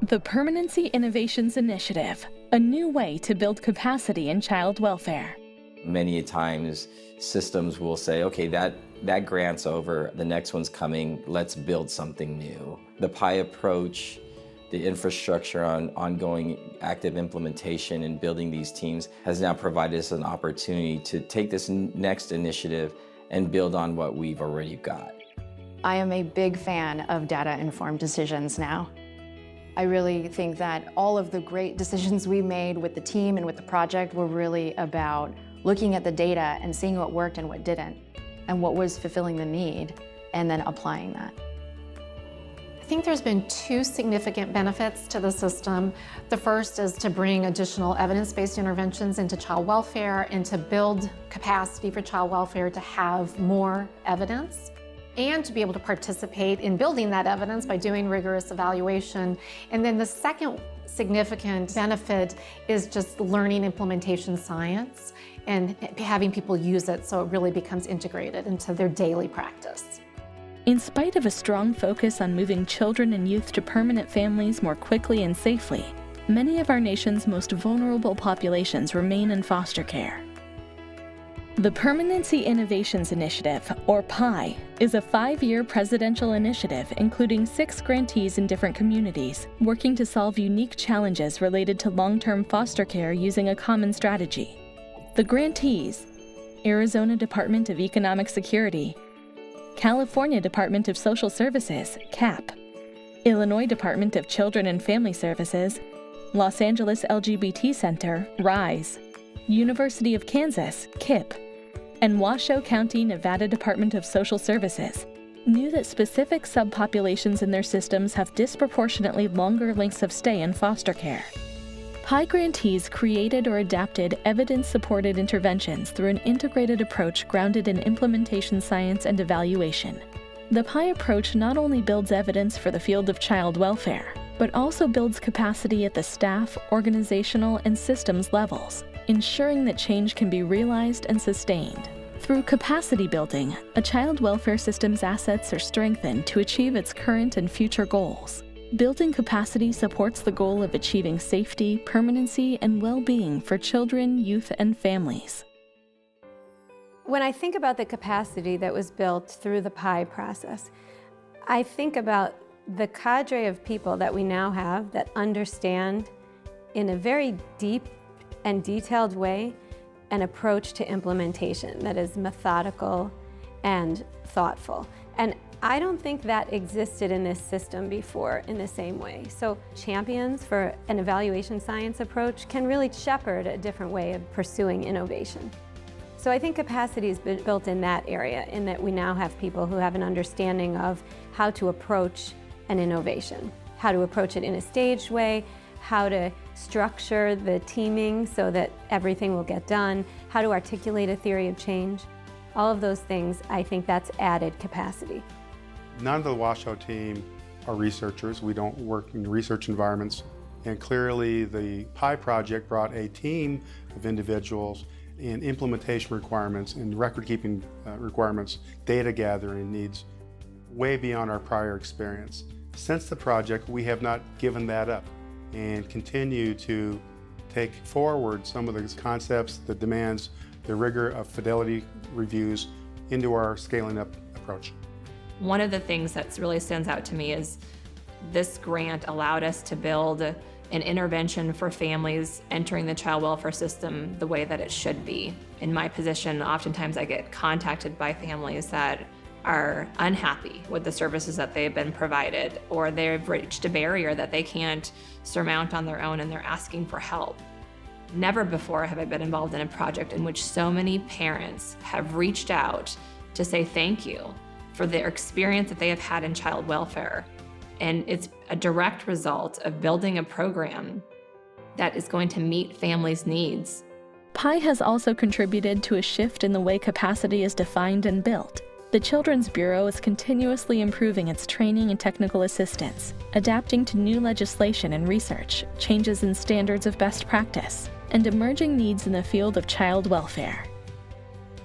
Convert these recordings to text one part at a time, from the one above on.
The Permanency Innovations Initiative, a new way to build capacity in child welfare. Many times systems will say, okay, that grant's over, the next one's coming, let's build something new. The PII approach, the infrastructure on ongoing active implementation and building these teams has now provided us an opportunity to take this next initiative and build on what we've already got. I am a big fan of data-informed decisions now. I really think that all of the great decisions we made with the team and with the project were really about looking at the data and seeing what worked and what didn't, and what was fulfilling the need, and then applying that. I think there's been two significant benefits to the system. The first is to bring additional evidence-based interventions into child welfare and to build capacity for child welfare to have more evidence, and to be able to participate in building that evidence by doing rigorous evaluation. And then the second significant benefit is just learning implementation science and having people use it so it really becomes integrated into their daily practice. In spite of a strong focus on moving children and youth to permanent families more quickly and safely, many of our nation's most vulnerable populations remain in foster care. The Permanency Innovations Initiative, or PII, is a 5-year presidential initiative including 6 grantees in different communities, working to solve unique challenges related to long-term foster care using a common strategy. The grantees: Arizona Department of Economic Security, California Department of Social Services, CAP, Illinois Department of Children and Family Services, Los Angeles LGBT Center, RISE, University of Kansas, KIP, and Washoe County, Nevada Department of Social Services, knew that specific subpopulations in their systems have disproportionately longer lengths of stay in foster care. PII grantees created or adapted evidence-supported interventions through an integrated approach grounded in implementation science and evaluation. The PII approach not only builds evidence for the field of child welfare, but also builds capacity at the staff, organizational, and systems levels, ensuring that change can be realized and sustained. Through capacity building, a child welfare system's assets are strengthened to achieve its current and future goals. Building capacity supports the goal of achieving safety, permanency, and well-being for children, youth, and families. When I think about the capacity that was built through the PII process, I think about the cadre of people that we now have that understand in a very deep and detailed way an approach to implementation that is methodical and thoughtful. And I don't think that existed in this system before in the same way. So champions for an evaluation science approach can really shepherd a different way of pursuing innovation. So I think capacity is built in that area, in that we now have people who have an understanding of how to approach an innovation, how to approach it in a staged way, how to structure the teaming so that everything will get done, how to articulate a theory of change. All of those things, I think that's added capacity. None of the Washoe team are researchers. We don't work in research environments. And clearly the PII project brought a team of individuals in implementation requirements and record-keeping requirements, data gathering needs, way beyond our prior experience. Since the project, we have not given that up and continue to take forward some of the concepts, the demands, the rigor of fidelity reviews into our scaling up approach. One of the things that really stands out to me is this grant allowed us to build an intervention for families entering the child welfare system the way that it should be. In my position, oftentimes I get contacted by families that are unhappy with the services that they've been provided, or they've reached a barrier that they can't surmount on their own and they're asking for help. Never before have I been involved in a project in which so many parents have reached out to say thank you for their experience that they have had in child welfare. And it's a direct result of building a program that is going to meet families' needs. PII has also contributed to a shift in the way capacity is defined and built. The Children's Bureau is continuously improving its training and technical assistance, adapting to new legislation and research, changes in standards of best practice, and emerging needs in the field of child welfare.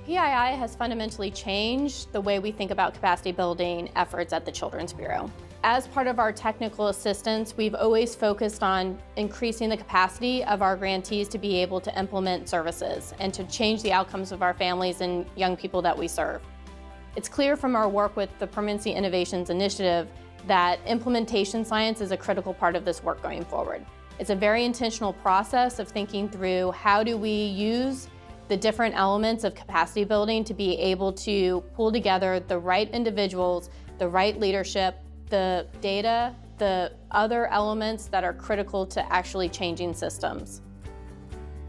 PII has fundamentally changed the way we think about capacity building efforts at the Children's Bureau. As part of our technical assistance, we've always focused on increasing the capacity of our grantees to be able to implement services and to change the outcomes of our families and young people that we serve. It's clear from our work with the Permanency Innovations Initiative that implementation science is a critical part of this work going forward. It's a very intentional process of thinking through how do we use the different elements of capacity building to be able to pull together the right individuals, the right leadership, the data, the other elements that are critical to actually changing systems.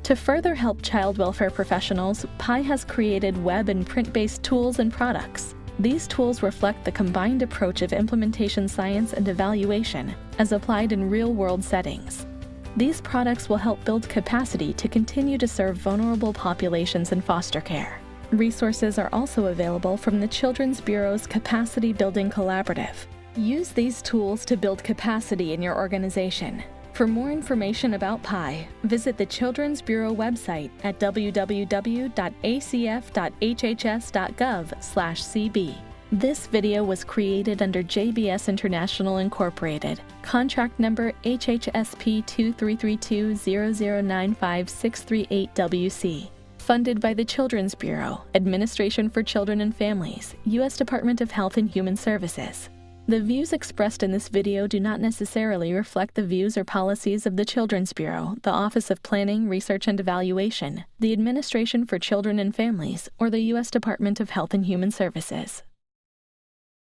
To further help child welfare professionals, PII has created web and print-based tools and products. These tools reflect the combined approach of implementation science and evaluation as applied in real-world settings. These products will help build capacity to continue to serve vulnerable populations in foster care. Resources are also available from the Children's Bureau's Capacity Building Collaborative. Use these tools to build capacity in your organization. For more information about PII, visit the Children's Bureau website at www.acf.hhs.gov/cb. This video was created under JBS International Incorporated, contract number HHSP 2332-0095-638-WC. Funded by the Children's Bureau, Administration for Children and Families, U.S. Department of Health and Human Services. The views expressed in this video do not necessarily reflect the views or policies of the Children's Bureau, the Office of Planning, Research and Evaluation, the Administration for Children and Families, or the U.S. Department of Health and Human Services.